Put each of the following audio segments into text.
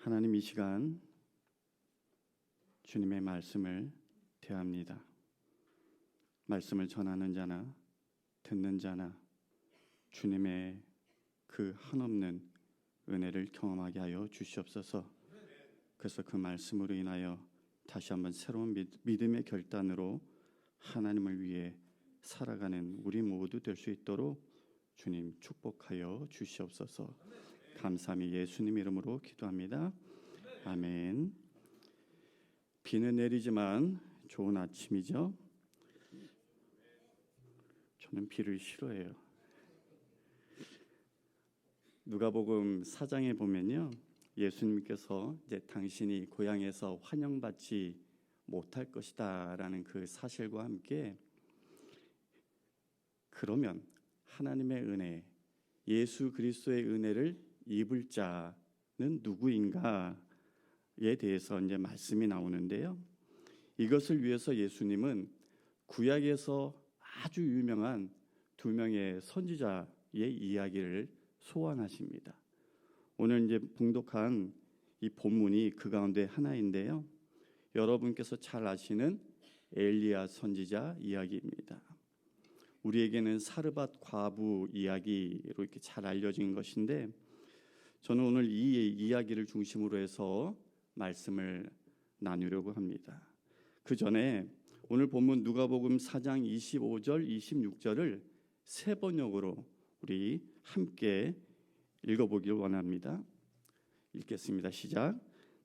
하나님, 이 시간 주님의 말씀을 대합니다. 말씀을 전하는 자나 듣는 자나 주님의 그 한없는 은혜를 경험하게 하여 주시옵소서. 그래서 그 말씀으로 인하여 다시 한번 새로운 믿음의 결단으로 하나님을 위해 살아가는 우리 모두 될 수 있도록 주님 축복하여 주시옵소서. 감사함이 예수님 이름으로 기도합니다. 아멘. 비는 내리지만 좋은 아침이죠. 저는 비를 싫어해요. 누가복음 4장에 보면요, 예수님께서 이제 당신이 고향에서 환영받지 못할 것이다라는 그 사실과 함께, 그러면 하나님의 은혜, 예수 그리스도의 은혜를 입을 자는 누구인가에 대해서 이제 말씀이 나오는데요. 이것을 위해서 예수님은 구약에서 아주 유명한 두 명의 선지자의 이야기를 소환하십니다. 오늘 이제 봉독한 이 본문이 그 가운데 하나인데요. 여러분께서 잘 아시는 엘리야 선지자 이야기입니다. 우리에게는 사르밧 과부 이야기로 이렇게 잘 알려진 것인데, 저는 오늘 이 이야기를 중심으로 해서 말씀을 나누려고 합니다. 그 전에 오늘 본문 누가복음 4장 25절, 26절을 세 번역으로 우리 함께 읽어보길 원합니다. 읽겠습니다. 시작.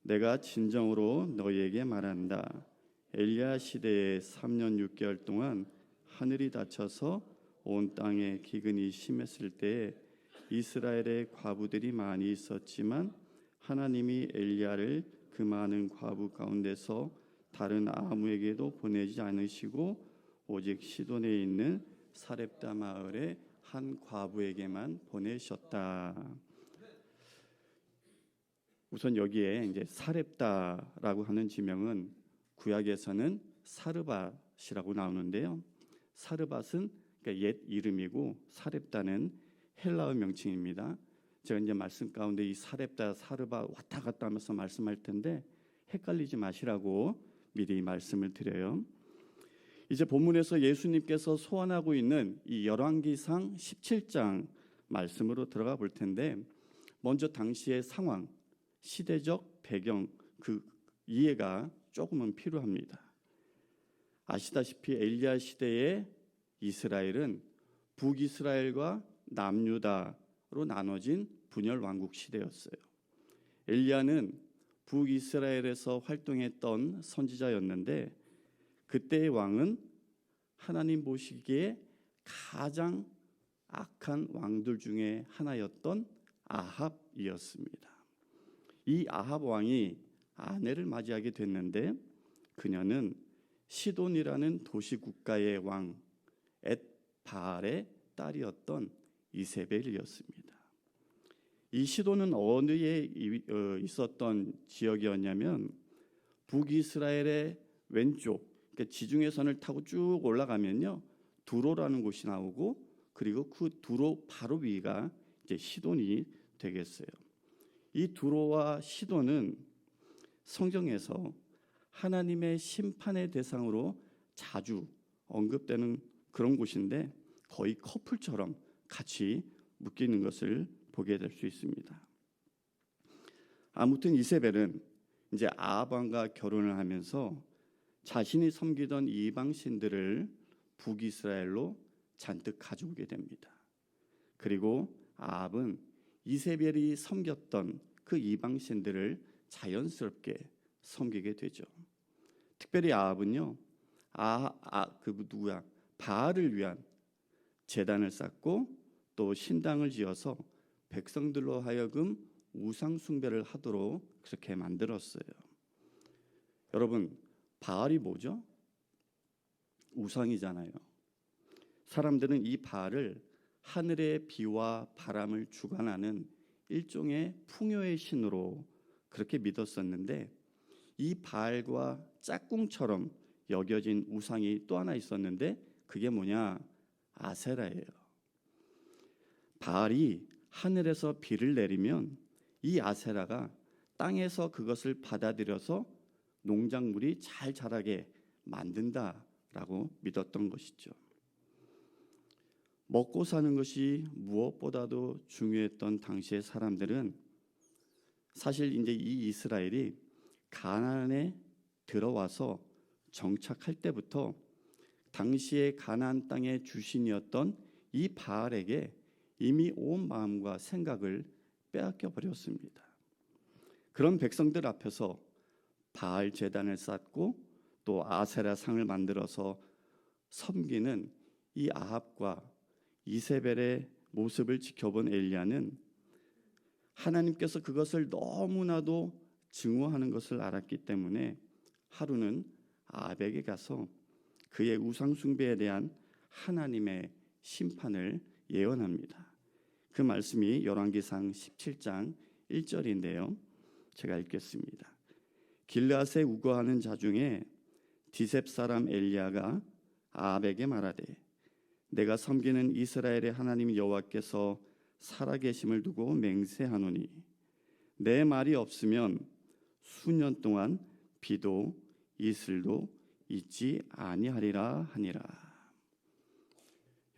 내가 진정으로 너희에게 말한다. 엘리야 시대에 3년 6개월 동안 하늘이 닫혀서 온 땅에 기근이 심했을 때에 이스라엘의 과부들이 많이 있었지만 하나님이 엘리야를 그 많은 과부 가운데서 다른 아무에게도 보내지 않으시고 오직 시돈에 있는 사렙다 마을의 한 과부에게만 보내셨다. 우선 여기에 이제 사렙다라고 하는 지명은 구약에서는 사르밧이라고 나오는데요. 사르밧은 그러니까 옛 이름이고 사렙다는 헬라어 명칭입니다. 제가 이제 말씀 가운데 이 사렙다, 사르밧 왔다 갔다 하면서 말씀할 텐데 헷갈리지 마시라고 미리 말씀을 드려요. 이제 본문에서 예수님께서 소환하고 있는 이 열왕기상 17장 말씀으로 들어가 볼 텐데, 먼저 당시의 상황, 시대적 배경, 그 이해가 조금은 필요합니다. 아시다시피 엘리야 시대의 이스라엘은 북이스라엘과 남유다로 나눠진 분열 왕국 시대였어요. 엘리야는 북이스라엘에서 활동했던 선지자였는데, 그때의 왕은 하나님 보시기에 가장 악한 왕들 중에 하나였던 아합이었습니다. 이 아합 왕이 아내를 맞이하게 됐는데, 그녀는 시돈이라는 도시 국가의 왕 엣바알의 딸이었던 이세벨이었습니다. 이 시돈은 어느에 있었던 지역이었냐면 북이스라엘의 왼쪽, 그러니까 지중해선을 타고 쭉 올라가면요, 두로라는 곳이 나오고, 그리고 그 두로 바로 위가 이제 시돈이 되겠어요. 이 두로와 시돈은 성경에서 하나님의 심판의 대상으로 자주 언급되는 그런 곳인데, 거의 커플처럼 같이 묶이는 것을 보게 될 수 있습니다. 아무튼 이세벨은 이제 아합 왕과 결혼을 하면서 자신이 섬기던 이방 신들을 북이스라엘로 잔뜩 가져오게 됩니다. 그리고 아합은 이세벨이 섬겼던 그 이방 신들을 자연스럽게 섬기게 되죠. 특별히 아합은요, 바알을 위한 제단을 쌓고 또 신당을 지어서 백성들로 하여금 우상 숭배를 하도록 그렇게 만들었어요. 여러분, 바알이 뭐죠? 우상이잖아요. 사람들은 이 바알을 하늘의 비와 바람을 주관하는 일종의 풍요의 신으로 그렇게 믿었었는데, 이 바알과 짝꿍처럼 여겨진 우상이 또 하나 있었는데, 그게 뭐냐? 아세라예요. 바알이 하늘에서 비를 내리면 이 아세라가 땅에서 그것을 받아들여서 농작물이 잘 자라게 만든다라고 믿었던 것이죠. 먹고 사는 것이 무엇보다도 중요했던 당시의 사람들은 사실 이제 이 이스라엘이 가나안에 들어와서 정착할 때부터 당시의 가나안 땅의 주신이었던 이 바알에게 이미 온 마음과 생각을 빼앗겨 버렸습니다. 그런 백성들 앞에서 바알 제단을 쌓고 또 아세라 상을 만들어서 섬기는 이 아합과 이세벨의 모습을 지켜본 엘리야는 하나님께서 그것을 너무나도 증오하는 것을 알았기 때문에 하루는 아합에게 가서 그의 우상 숭배에 대한 하나님의 심판을 예언합니다. 그 말씀이 열왕기상 17장 1절인데요. 제가 읽겠습니다. 길르앗에 우거하는 자 중에 디셉 사람 엘리야가 아합에게 말하되 내가 섬기는 이스라엘의 하나님 여호와께서 살아계심을 두고 맹세하노니 내 말이 없으면 수년 동안 비도 이슬도 있지 아니하리라 하니라.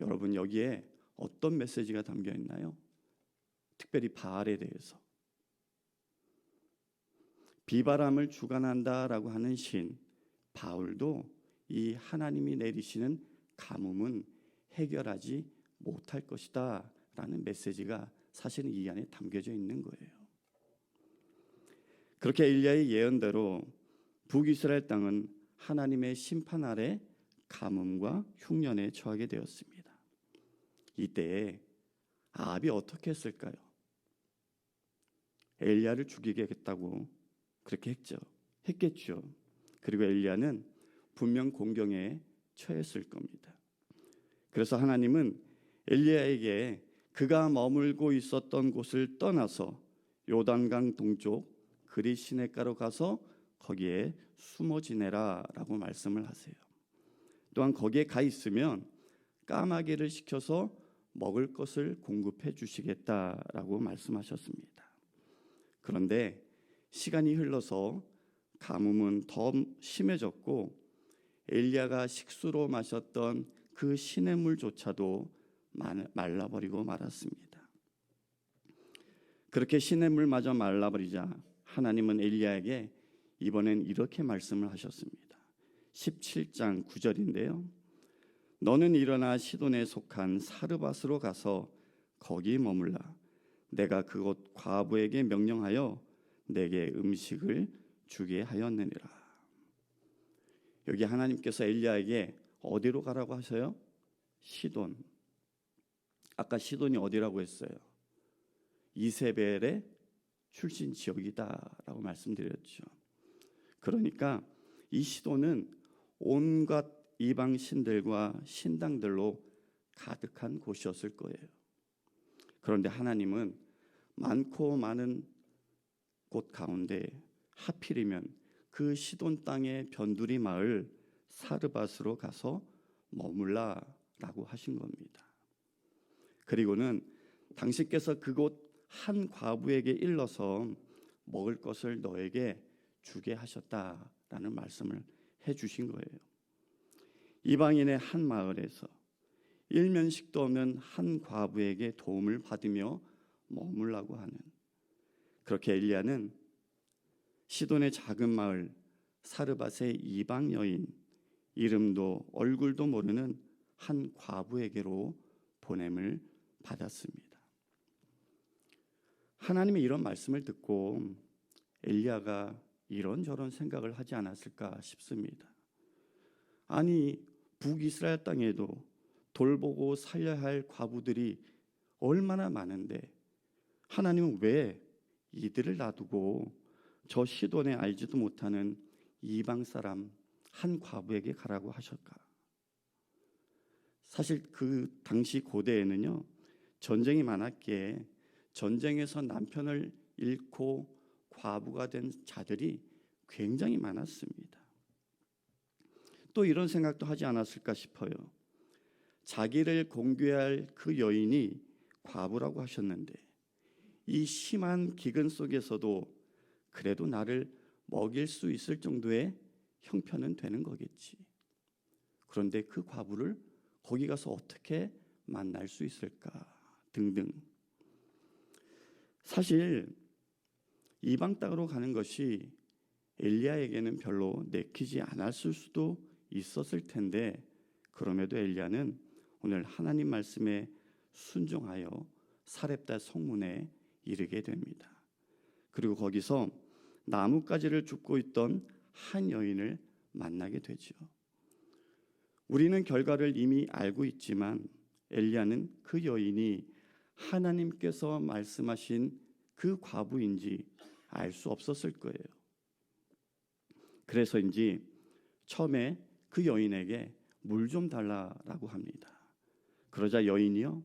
여러분, 여기에 어떤 메시지가 담겨 있나요? 특별히 바알에 대해서 비바람을 주관한다라고 하는 신 바울도 이 하나님이 내리시는 가뭄은 해결하지 못할 것이다 라는 메시지가 사실은 이 안에 담겨져 있는 거예요. 그렇게 엘리야의 예언대로 북이스라엘 땅은 하나님의 심판 아래 가뭄과 흉년에 처하게 되었습니다. 이때에 아합이 어떻게 했을까요? 엘리야를 죽이겠다고 그렇게 했겠죠. 그리고 엘리야는 분명 공경에 처했을 겁니다. 그래서 하나님은 엘리야에게 그가 머물고 있었던 곳을 떠나서 요단강 동쪽 그리 시냇가로 가서 거기에 숨어 지내라라고 말씀을 하세요. 또한 거기에 가 있으면 까마귀를 시켜서 먹을 것을 공급해 주시겠다라고 말씀하셨습니다. 그런데 시간이 흘러서 가뭄은 더 심해졌고 엘리야가 식수로 마셨던 그 시냇물조차도 말라버리고 말았습니다. 그렇게 시냇물마저 말라버리자 하나님은 엘리야에게 이번엔 이렇게 말씀을 하셨습니다. 17장 9절인데요. 너는 일어나 시돈에 속한 사르밧으로 가서 거기 머물라. 내가 그곳 과부에게 명령하여 내게 음식을 주게 하였느니라. 여기 하나님께서 엘리야에게 어디로 가라고 하셔요? 시돈. 아까 시돈이 어디라고 했어요? 이세벨의 출신 지역이다라고 말씀드렸죠. 그러니까 이 시돈은 온갖 이방 신들과 신당들로 가득한 곳이었을 거예요. 그런데 하나님은 많고 많은 곳 가운데 하필이면 그 시돈 땅의 변두리 마을 사르밧으로 가서 머물라라고 하신 겁니다. 그리고는 당신께서 그곳 한 과부에게 일러서 먹을 것을 너에게 주게 하셨다라는 말씀을 해주신 거예요. 이방인의 한 마을에서 일면식도 없는 한 과부에게 도움을 받으며 머물라고 하는, 그렇게 엘리야는 시돈의 작은 마을 사르밧의 이방 여인, 이름도 얼굴도 모르는 한 과부에게로 보냄을 받았습니다. 하나님의 이런 말씀을 듣고 엘리야가 이런저런 생각을 하지 않았을까 싶습니다. 아니, 북이스라엘 땅에도 돌보고 살려야 할 과부들이 얼마나 많은데 하나님은 왜 이들을 놔두고 저 시돈에 알지도 못하는 이방 사람 한 과부에게 가라고 하실까? 사실 그 당시 고대에는요, 전쟁이 많았기에 전쟁에서 남편을 잃고 과부가 된 자들이 굉장히 많았습니다. 또 이런 생각도 하지 않았을까 싶어요. 자기를 공개할 그 여인이 과부라고 하셨는데 이 심한 기근 속에서도 그래도 나를 먹일 수 있을 정도의 형편은 되는 거겠지. 그런데 그 과부를 거기 가서 어떻게 만날 수 있을까 등등. 사실 이방 땅으로 가는 것이 엘리야에게는 별로 내키지 않았을 수도 있었을 텐데, 그럼에도 엘리야는 오늘 하나님 말씀에 순종하여 사렙다 성문에 이르게 됩니다. 그리고 거기서 나뭇가지를 줍고 있던 한 여인을 만나게 되죠. 우리는 결과를 이미 알고 있지만 엘리야는 그 여인이 하나님께서 말씀하신 그 과부인지 알 수 없었을 거예요. 그래서인지 처음에 그 여인에게 물 좀 달라라고 합니다. 그러자 여인이요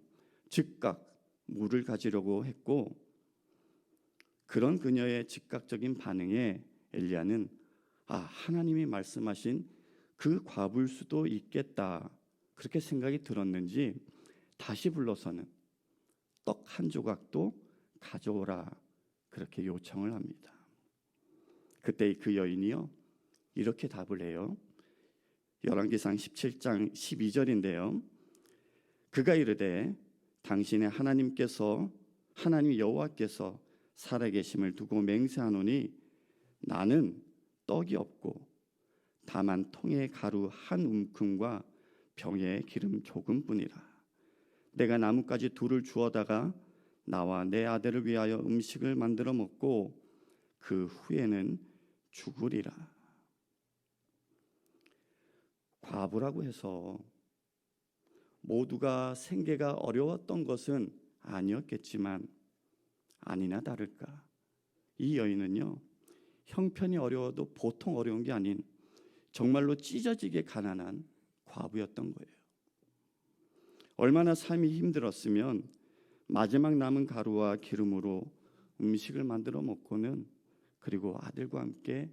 즉각 물을 가지려고 했고, 그런 그녀의 즉각적인 반응에 엘리야는 하나님이 말씀하신 그 과부일 수도 있겠다, 그렇게 생각이 들었는지 다시 불러서는 떡 한 조각도 가져오라, 그렇게 요청을 합니다. 그때 그 여인이요 이렇게 답을 해요. 열왕기상 17장 12절인데요. 그가 이르되 당신의 하나님 여호와께서 살아계심을 두고 맹세하노니 나는 떡이 없고 다만 통에 가루 한 움큼과 병에 기름 조금뿐이라. 내가 나뭇가지 둘을 주워다가 나와 내 아들을 위하여 음식을 만들어 먹고 그 후에는 죽으리라. 과부라고 해서 모두가 생계가 어려웠던 것은 아니었겠지만 아니나 다를까 이 여인은요 형편이 어려워도 보통 어려운 게 아닌 정말로 찢어지게 가난한 과부였던 거예요. 얼마나 삶이 힘들었으면 마지막 남은 가루와 기름으로 음식을 만들어 먹고는 그리고 아들과 함께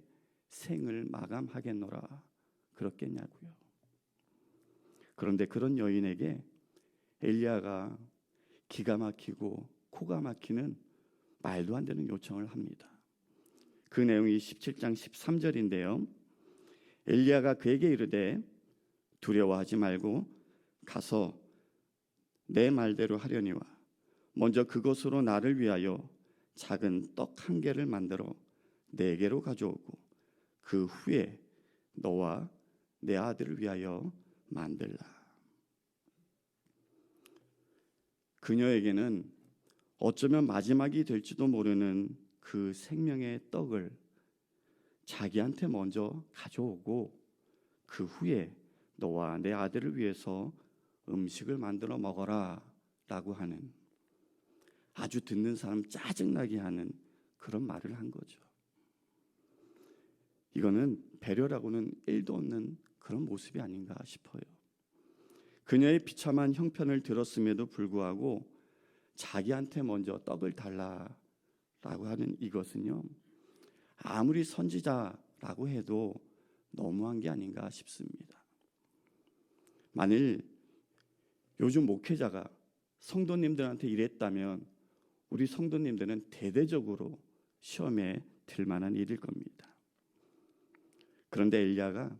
생을 마감하겠노라 그렇겠냐고요. 그런데 그런 여인에게 엘리야가 기가 막히고 코가 막히는 말도 안 되는 요청을 합니다. 그 내용이 17장 13절인데요. 엘리야가 그에게 이르되 두려워하지 말고 가서 내 말대로 하려니와 먼저 그것으로 나를 위하여 작은 떡 한 개를 만들어 내게로 가져오고 그 후에 너와 내 아들을 위하여 만들라. 그녀에게는 어쩌면 마지막이 될지도 모르는 그 생명의 떡을 자기한테 먼저 가져오고 그 후에 너와 내 아들을 위해서 음식을 만들어 먹어라 라고 하는, 아주 듣는 사람 짜증나게 하는 그런 말을 한 거죠. 이거는 배려라고는 1도 없는 그런 모습이 아닌가 싶어요. 그녀의 비참한 형편을 들었음에도 불구하고 자기한테 먼저 떡을 달라라고 하는 이것은요 아무리 선지자라고 해도 너무한 게 아닌가 싶습니다. 만일 요즘 목회자가 성도님들한테 이랬다면 우리 성도님들은 대대적으로 시험에 들 만한 일일 겁니다. 그런데 엘리야가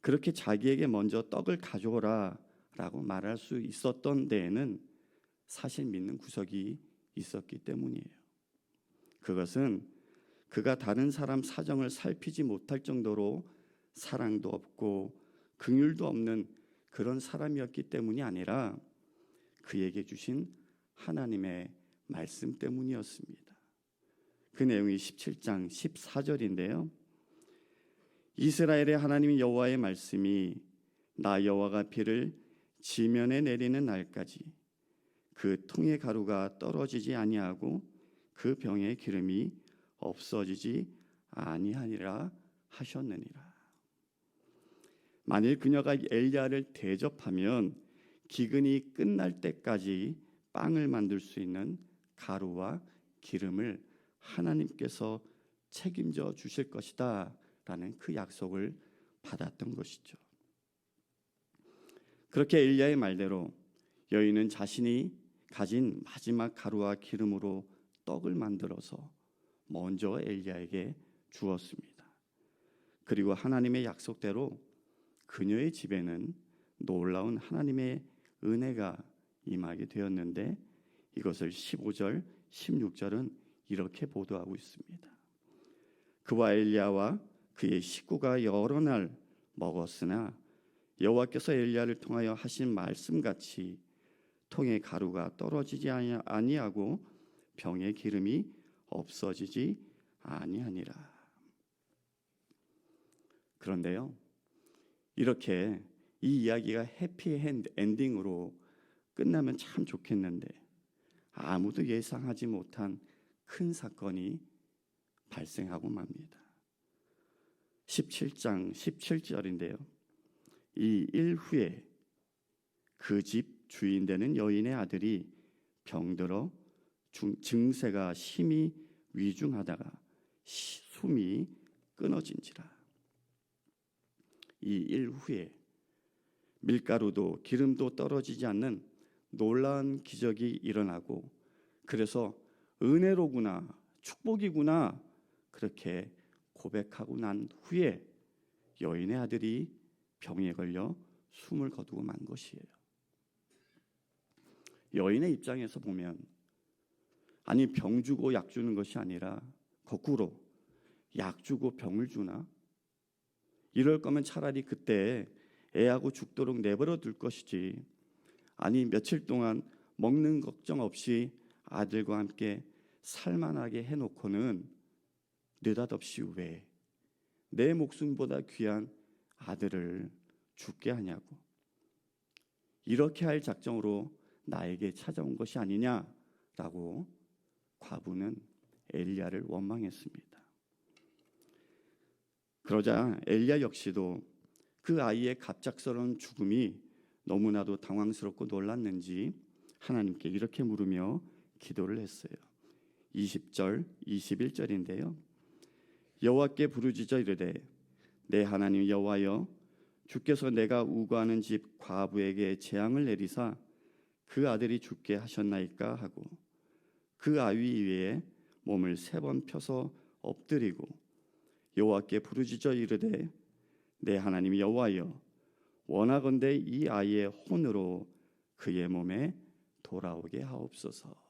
그렇게 자기에게 먼저 떡을 가져오라 라고 말할 수 있었던 데에는 사실 믿는 구석이 있었기 때문이에요. 그것은 그가 다른 사람 사정을 살피지 못할 정도로 사랑도 없고 긍휼도 없는 그런 사람이었기 때문이 아니라 그에게 주신 하나님의 말씀 때문이었습니다. 그 내용이 17장 14절인데요. 이스라엘의 하나님 여호와의 말씀이 나 여호와가 비를 지면에 내리는 날까지 그 통의 가루가 떨어지지 아니하고 그 병의 기름이 없어지지 아니하니라 하셨느니라. 만일 그녀가 엘리야를 대접하면 기근이 끝날 때까지 빵을 만들 수 있는 가루와 기름을 하나님께서 책임져 주실 것이다 라는 그 약속을 받았던 것이죠. 그렇게 엘리야의 말대로 여인은 자신이 가진 마지막 가루와 기름으로 떡을 만들어서 먼저 엘리야에게 주었습니다. 그리고 하나님의 약속대로 그녀의 집에는 놀라운 하나님의 은혜가 임하게 되었는데, 이것을 15절, 16절은 이렇게 보도하고 있습니다. 그와 엘리야와 그의 식구가 여러 날 먹었으나 여호와께서 엘리야를 통하여 하신 말씀같이 통에 가루가 떨어지지 아니하고 병에 기름이 없어지지 아니하니라. 그런데요, 이렇게 이 이야기가 해피 엔딩으로 끝나면 참 좋겠는데 아무도 예상하지 못한 큰 사건이 발생하고 맙니다. 17장 17절인데요. 이 일 후에 그 집 주인 되는 여인의 아들이 병들어 증세가 심히 위중하다가 숨이 끊어진지라. 이 일 후에 밀가루도 기름도 떨어지지 않는 놀라운 기적이 일어나고, 그래서 은혜로구나, 축복이구나 그렇게 고백하고 난 후에 여인의 아들이 병에 걸려 숨을 거두고 만 것이에요. 여인의 입장에서 보면, 아니 병 주고 약 주는 것이 아니라 거꾸로 약 주고 병을 주나? 이럴 거면 차라리 그때 애하고 죽도록 내버려 둘 것이지, 아니 며칠 동안 먹는 걱정 없이 아들과 함께 살만하게 해놓고는 느닷없이 왜 내 목숨보다 귀한 아들을 죽게 하냐고, 이렇게 할 작정으로 나에게 찾아온 것이 아니냐라고 과부는 엘리야를 원망했습니다. 그러자 엘리야 역시도 그 아이의 갑작스러운 죽음이 너무나도 당황스럽고 놀랐는지 하나님께 이렇게 물으며 기도를 했어요. 20절, 21절인데요. 여호와께 부르짖어 이르되 내 하나님 여호와여, 주께서 내가 우거하는 집 과부에게 재앙을 내리사 그 아들이 죽게 하셨나이까 하고, 그 아위 위에 몸을 3번 펴서 엎드리고 여호와께 부르짖어 이르되 내 하나님 여호와여, 원하건대 이 아이의 혼으로 그의 몸에 돌아오게 하옵소서.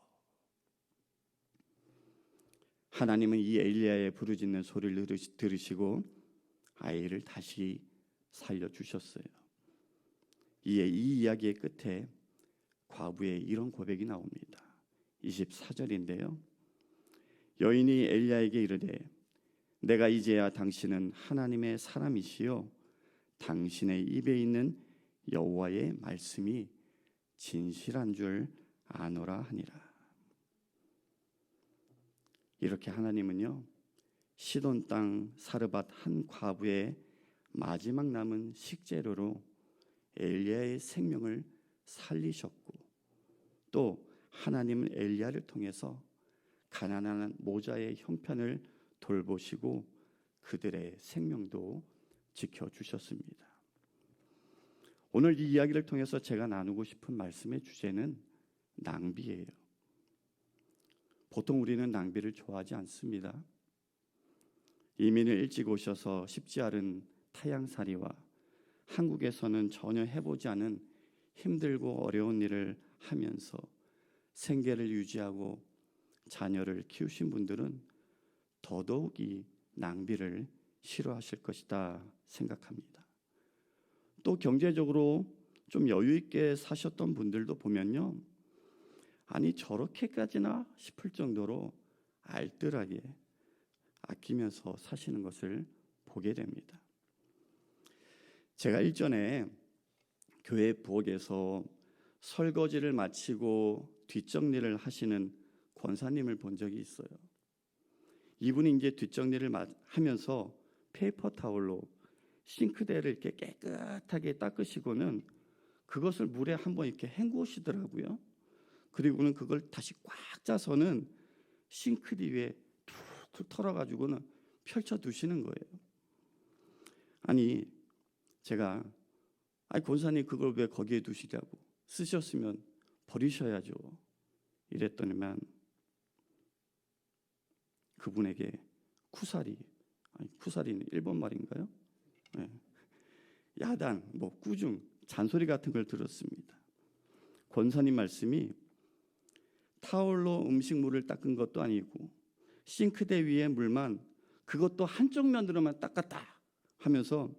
하나님은 이 엘리야의 부르짖는 소리를 들으시고 아이를 다시 살려주셨어요. 이 이야기의 끝에 과부의 이런 고백이 나옵니다. 24절인데요. 여인이 엘리야에게 이르되 내가 이제야 당신은 하나님의 사람이시요 당신의 입에 있는 여호와의 말씀이 진실한 줄 아노라 하니라. 이렇게 하나님은요, 시돈 땅 사르밧 한 과부의 마지막 남은 식재료로 엘리야의 생명을 살리셨고, 또 하나님은 엘리야를 통해서 가난한 모자의 형편을 돌보시고 그들의 생명도 지켜주셨습니다. 오늘 이 이야기를 통해서 제가 나누고 싶은 말씀의 주제는 낭비예요. 보통 우리는 낭비를 좋아하지 않습니다. 이민을 일찍 오셔서 쉽지 않은 타향살이와 한국에서는 전혀 해보지 않은 힘들고 어려운 일을 하면서 생계를 유지하고 자녀를 키우신 분들은 더더욱 이 낭비를 싫어하실 것이다 생각합니다. 또 경제적으로 좀 여유 있게 사셨던 분들도 보면요, 아니 저렇게까지나 싶을 정도로 알뜰하게 아끼면서 사시는 것을 보게 됩니다. 제가 일전에 교회 부엌에서 설거지를 마치고 뒷정리를 하시는 권사님을 본 적이 있어요. 이분이 이제 뒷정리를 하면서 페이퍼 타올로 싱크대를 이렇게 깨끗하게 닦으시고는 그것을 물에 한번 이렇게 헹구시더라고요. 그리고는 그걸 다시 꽉 짜서는 싱크대 위에 툭툭 털어가지고는 펼쳐 두시는 거예요. 아니 제가 권사님 그걸 왜 거기에 두시냐고, 쓰셨으면 버리셔야죠 이랬더니만 그분에게 쿠사리는 일본 말인가요? 네. 야단, 꾸중, 잔소리 같은 걸 들었습니다. 권사님 말씀이 타올로 음식물을 닦은 것도 아니고 싱크대 위에 물만 그것도 한쪽 면으로만 닦았다 하면서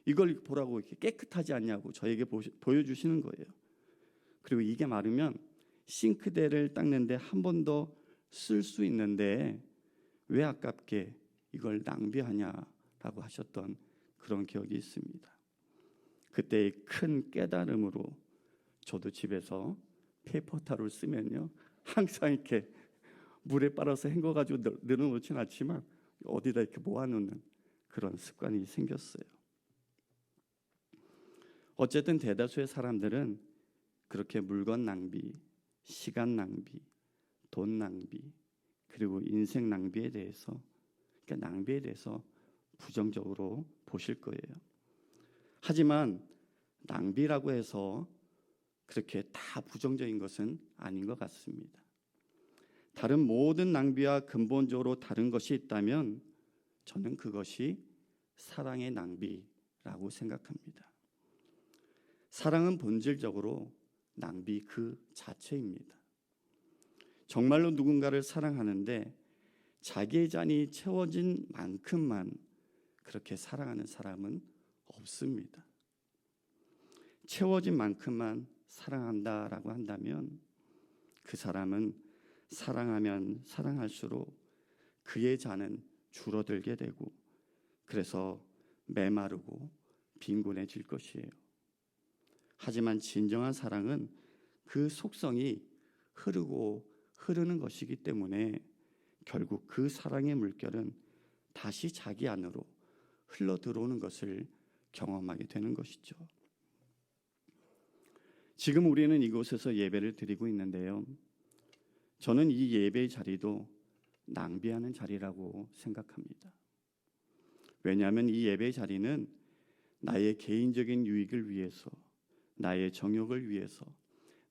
이걸 보라고 이렇게 깨끗하지 않냐고 저에게 보여주시는 거예요. 그리고 이게 마르면 싱크대를 닦는데 한 번 더 쓸 수 있는데 왜 아깝게 이걸 낭비하냐라고 하셨던 그런 기억이 있습니다. 그때의 큰 깨달음으로 저도 집에서 페이퍼타올 쓰면요 항상 이렇게 물에 빨아서 헹궈가지고 늘어놓진 않지만 어디다 이렇게 모아놓는 그런 습관이 생겼어요. 어쨌든 대다수의 사람들은 그렇게 물건 낭비, 시간 낭비, 돈 낭비, 그리고 인생 낭비에 대해서, 그러니까 낭비에 대해서 부정적으로 보실 거예요. 하지만 낭비라고 해서 그렇게 다 부정적인 것은 아닌 것 같습니다. 다른 모든 낭비와 근본적으로 다른 것이 있다면 저는 그것이 사랑의 낭비라고 생각합니다. 사랑은 본질적으로 낭비 그 자체입니다. 정말로 누군가를 사랑하는데 자기의 잔이 채워진 만큼만 그렇게 사랑하는 사람은 없습니다. 채워진 만큼만 사랑한다라고 한다면 그 사람은 사랑하면 사랑할수록 그의 잔은 줄어들게 되고 그래서 메마르고 빈곤해질 것이에요. 하지만 진정한 사랑은 그 속성이 흐르는 것이기 때문에 결국 그 사랑의 물결은 다시 자기 안으로 흘러 들어오는 것을 경험하게 되는 것이죠. 지금 우리는 이곳에서 예배를 드리고 있는데요. 저는 이 예배의 자리도 낭비하는 자리라고 생각합니다. 왜냐하면 이 예배의 자리는 나의 개인적인 유익을 위해서, 나의 정욕을 위해서,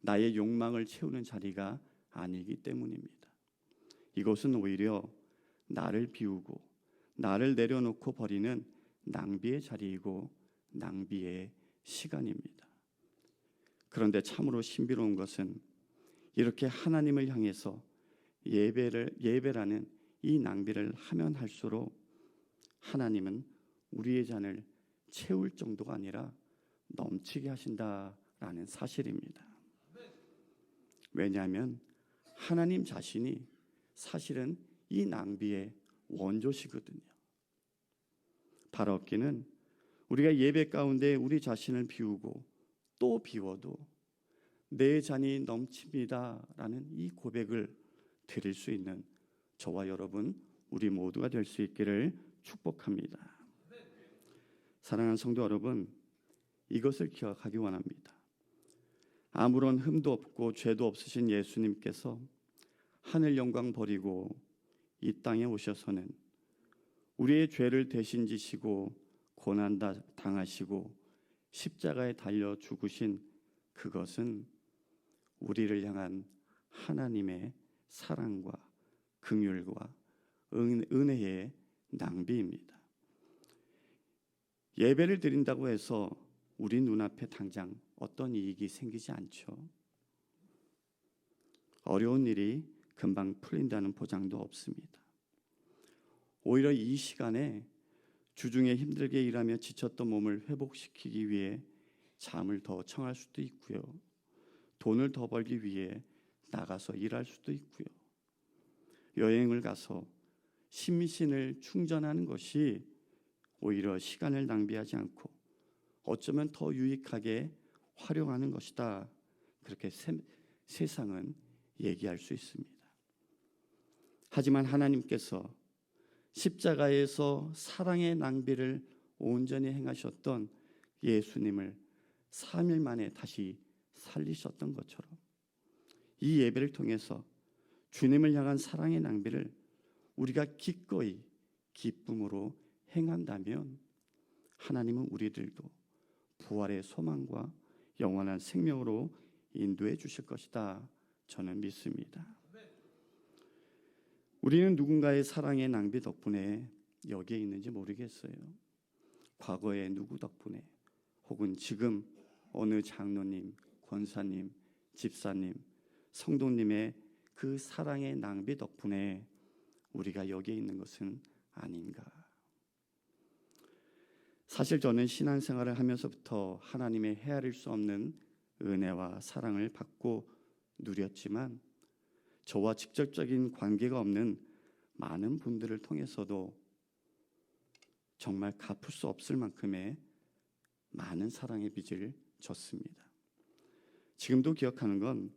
나의 욕망을 채우는 자리가 아니기 때문입니다. 이것은 오히려 나를 비우고 나를 내려놓고 버리는 낭비의 자리이고 낭비의 시간입니다. 그런데 참으로 신비로운 것은 이렇게 하나님을 향해서 예배라는 이 낭비를 하면 할수록 하나님은 우리의 잔을 채울 정도가 아니라 넘치게 하신다라는 사실입니다. 왜냐하면 하나님 자신이 사실은 이 낭비의 원조시거든요. 바로 없기는 우리가 예배 가운데 우리 자신을 비우고 또 비워도 내 잔이 넘칩니다라는 이 고백을 드릴 수 있는 저와 여러분 우리 모두가 될 수 있기를 축복합니다. 사랑하는 성도 여러분, 이것을 기억하기 원합니다. 아무런 흠도 없고 죄도 없으신 예수님께서 하늘 영광 버리고 이 땅에 오셔서는 우리의 죄를 대신 지시고 고난 당하시고 십자가에 달려 죽으신 그것은 우리를 향한 하나님의 사랑과 긍휼과 은혜의 낭비입니다. 예배를 드린다고 해서 우리 눈앞에 당장 어떤 이익이 생기지 않죠. 어려운 일이 금방 풀린다는 보장도 없습니다. 오히려 이 시간에 주중에 힘들게 일하며 지쳤던 몸을 회복시키기 위해 잠을 더 청할 수도 있고요. 돈을 더 벌기 위해 나가서 일할 수도 있고요. 여행을 가서 심신을 충전하는 것이 오히려 시간을 낭비하지 않고 어쩌면 더 유익하게 활용하는 것이다. 그렇게 세상은 얘기할 수 있습니다. 하지만 하나님께서 십자가에서 사랑의 낭비를 온전히 행하셨던 예수님을 3일 만에 다시 살리셨던 것처럼 이 예배를 통해서 주님을 향한 사랑의 낭비를 우리가 기꺼이 기쁨으로 행한다면 하나님은 우리들도 부활의 소망과 영원한 생명으로 인도해 주실 것이다. 저는 믿습니다. 우리는 누군가의 사랑의 낭비 덕분에 여기에 있는지 모르겠어요. 과거의 누구 덕분에, 혹은 지금 어느 장로님, 권사님, 집사님, 성도님의 그 사랑의 낭비 덕분에 우리가 여기에 있는 것은 아닌가. 사실 저는 신앙생활을 하면서부터 하나님의 헤아릴 수 없는 은혜와 사랑을 받고 누렸지만, 저와 직접적인 관계가 없는 많은 분들을 통해서도 정말 갚을 수 없을 만큼의 많은 사랑의 빚을 졌습니다. 지금도 기억하는 건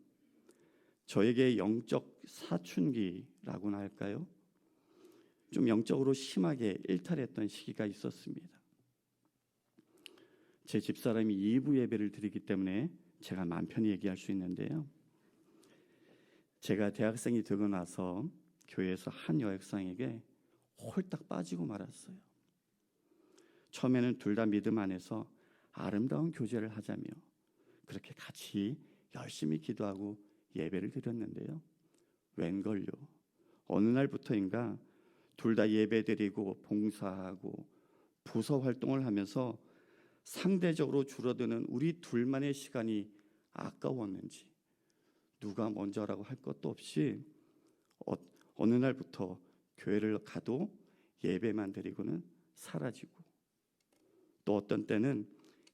저에게 영적 사춘기라고나 할까요? 좀 영적으로 심하게 일탈했던 시기가 있었습니다. 제 집사람이 2부 예배를 드리기 때문에 제가 마음 편히 얘기할 수 있는데요. 제가 대학생이 되고 나서 교회에서 한 여학생에게 홀딱 빠지고 말았어요. 처음에는 둘 다 믿음 안에서 아름다운 교제를 하자며 그렇게 같이 열심히 기도하고 예배를 드렸는데요. 웬걸요, 어느 날부터인가 둘 다 예배 드리고 봉사하고 부서 활동을 하면서 상대적으로 줄어드는 우리 둘만의 시간이 아까웠는지 누가 먼저라고 할 것도 없이 어느 날부터 교회를 가도 예배만 드리고는 사라지고, 또 어떤 때는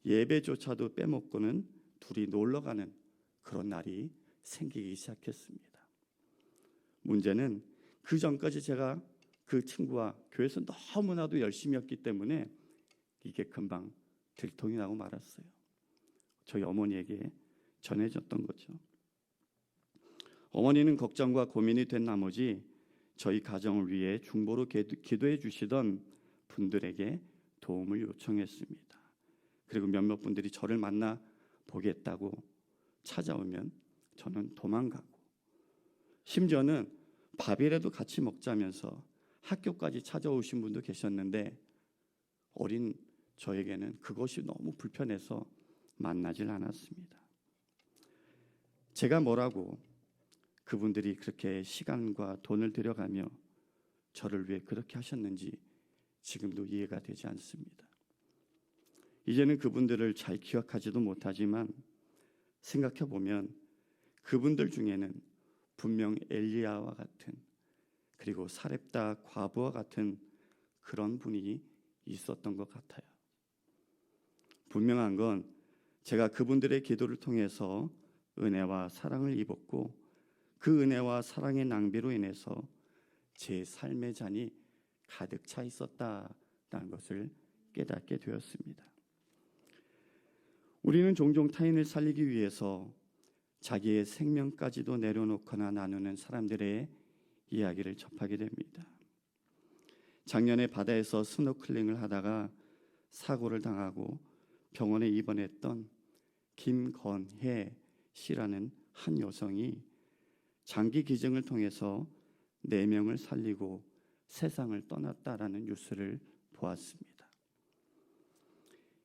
예배조차도 빼먹고는 둘이 놀러가는 그런 날이 생기기 시작했습니다. 문제는 그 전까지 제가 그 친구와 교회에서 너무나도 열심히 했기 때문에 이게 금방 들통이 나고 말았어요. 저희 어머니에게 전해졌던 거죠. 어머니는 걱정과 고민이 된 나머지 저희 가정을 위해 중보로 기도해 주시던 분들에게 도움을 요청했습니다. 그리고 몇몇 분들이 저를 만나 보겠다고 찾아오면 저는 도망가고, 심지어는 밥이라도 같이 먹자면서 학교까지 찾아오신 분도 계셨는데 어린 저에게는 그것이 너무 불편해서 만나질 않았습니다. 제가 뭐라고 그분들이 그렇게 시간과 돈을 들여가며 저를 위해 그렇게 하셨는지 지금도 이해가 되지 않습니다. 이제는 그분들을 잘 기억하지도 못하지만 생각해 보면 그분들 중에는 분명 엘리야와 같은, 그리고 사렙다 과부와 같은 그런 분이 있었던 것 같아요. 분명한 건 제가 그분들의 기도를 통해서 은혜와 사랑을 입었고, 그 은혜와 사랑의 낭비로 인해서 제 삶의 잔이 가득 차 있었다라는 것을 깨닫게 되었습니다. 우리는 종종 타인을 살리기 위해서 자기의 생명까지도 내려놓거나 나누는 사람들의 이야기를 접하게 됩니다. 작년에 바다에서 스노클링을 하다가 사고를 당하고 병원에 입원했던 김건혜 씨라는 한 여성이 장기 기증을 통해서 4명을 살리고 세상을 떠났다라는 뉴스를 보았습니다.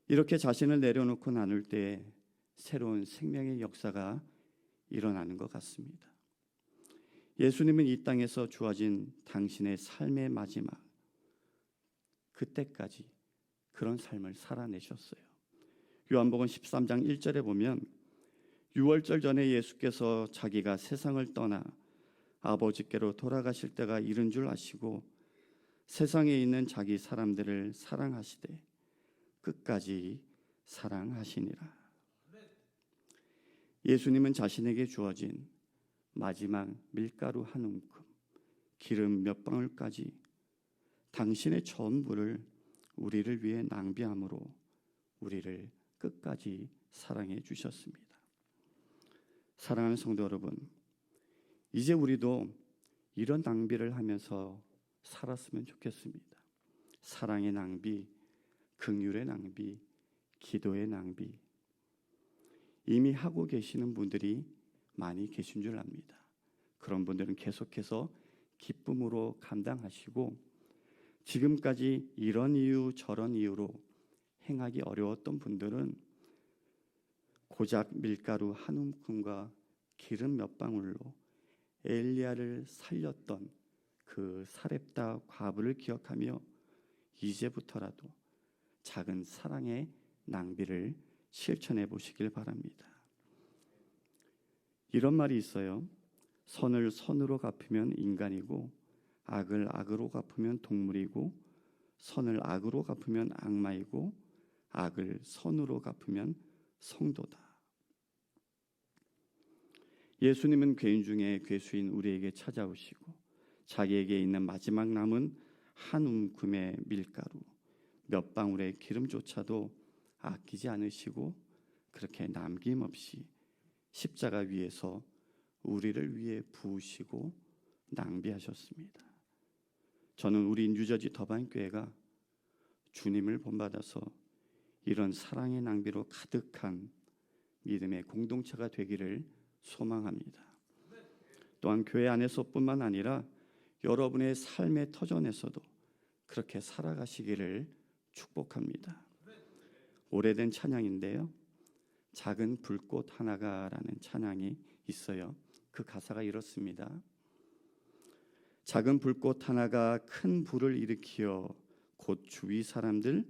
이렇게 자신을 내려놓고 나눌 때 새로운 생명의 역사가 일어나는 것 같습니다. 예수님은 이 땅에서 주어진 당신의 삶의 마지막, 그때까지 그런 삶을 살아내셨어요. 요한복음 13장 1절에 보면 6월절 전에 예수께서 자기가 세상을 떠나 아버지께로 돌아가실 때가 이른 줄 아시고 세상에 있는 자기 사람들을 사랑하시되 끝까지 사랑하시니라. 예수님은 자신에게 주어진 마지막 밀가루 한 움큼, 기름 몇 방울까지 당신의 전부를 우리를 위해 낭비함으로 우리를 끝까지 사랑해 주셨습니다. 사랑하는 성도 여러분, 이제 우리도 이런 낭비를 하면서 살았으면 좋겠습니다. 사랑의 낭비, 긍휼의 낭비, 기도의 낭비, 이미 하고 계시는 분들이 많이 계신 줄 압니다. 그런 분들은 계속해서 기쁨으로 감당하시고, 지금까지 이런 이유 저런 이유로 행하기 어려웠던 분들은 고작 밀가루 한 움큼과 기름 몇 방울로 엘리야를 살렸던 그 사렙다 과부를 기억하며 이제부터라도 작은 사랑의 낭비를 실천해 보시길 바랍니다. 이런 말이 있어요. 선을 선으로 갚으면 인간이고 악을 악으로 갚으면 동물이고 선을 악으로 갚으면 악마이고 악을 선으로 갚으면 성도다. 예수님은 괴인 중에 괴수인 우리에게 찾아오시고 자기에게 있는 마지막 남은 한 움큼의 밀가루, 몇 방울의 기름조차도 아끼지 않으시고 그렇게 남김없이 십자가 위에서 우리를 위해 부으시고 낭비하셨습니다. 저는 우리 뉴저지 더반교회가 주님을 본받아서 이런 사랑의 낭비로 가득한 믿음의 공동체가 되기를 소망합니다. 또한 교회 안에서뿐만 아니라 여러분의 삶의 터전에서도 그렇게 살아가시기를 축복합니다. 오래된 찬양인데요. 작은 불꽃 하나가라는 찬양이 있어요. 그 가사가 이렇습니다. 작은 불꽃 하나가 큰 불을 일으키어 곧 주위 사람들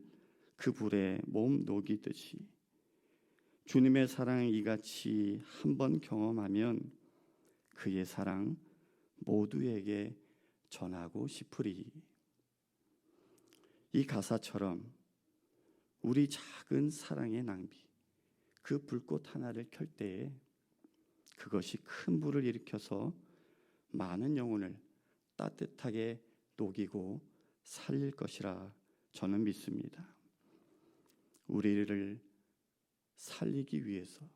그 불에 몸 녹이듯이 주님의 사랑을 이같이 한번 경험하면 그의 사랑 모두에게 전하고 싶으리. 이 가사처럼 우리 작은 사랑의 낭비, 그 불꽃 하나를 켤 때에 그것이 큰 불을 일으켜서 많은 영혼을 따뜻하게 녹이고 살릴 것이라 저는 믿습니다. 우리를 살리기 위해서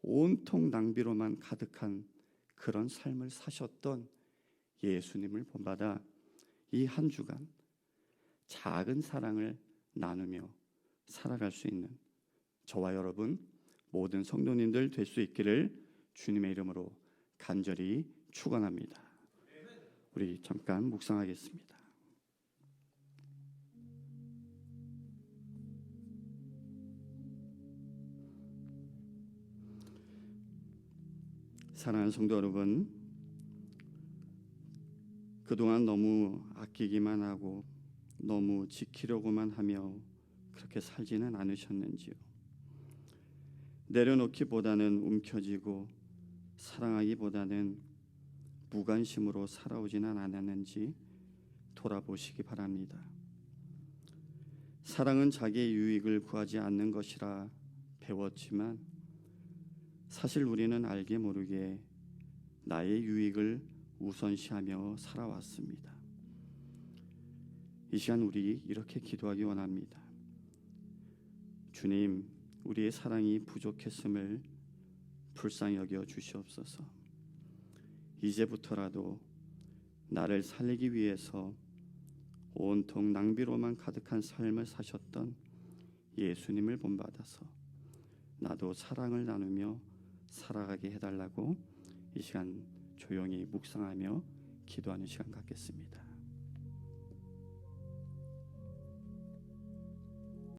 온통 낭비로만 가득한 그런 삶을 사셨던 예수님을 본받아 이 한 주간 작은 사랑을 나누며 살아갈 수 있는 저와 여러분 모든 성도님들 될 수 있기를 주님의 이름으로 간절히 축원합니다. 우리 잠깐 묵상하겠습니다. 사랑하는 성도 여러분, 그동안 너무 아끼기만 하고 너무 지키려고만 하며 그렇게 살지는 않으셨는지요? 내려놓기보다는 움켜쥐고 사랑하기보다는 무관심으로 살아오지는 않았는지 돌아보시기 바랍니다. 사랑은 자기의 유익을 구하지 않는 것이라 배웠지만 사실 우리는 알게 모르게 나의 유익을 우선시하며 살아왔습니다. 이 시간 우리 이렇게 기도하기 원합니다. 주님, 우리의 사랑이 부족했음을 불쌍히 여겨 주시옵소서. 이제부터라도 나를 살리기 위해서 온통 낭비로만 가득한 삶을 사셨던 예수님을 본받아서 나도 사랑을 나누며 살아가게 해달라고 이 시간 조용히 묵상하며 기도하는 시간 갖겠습니다.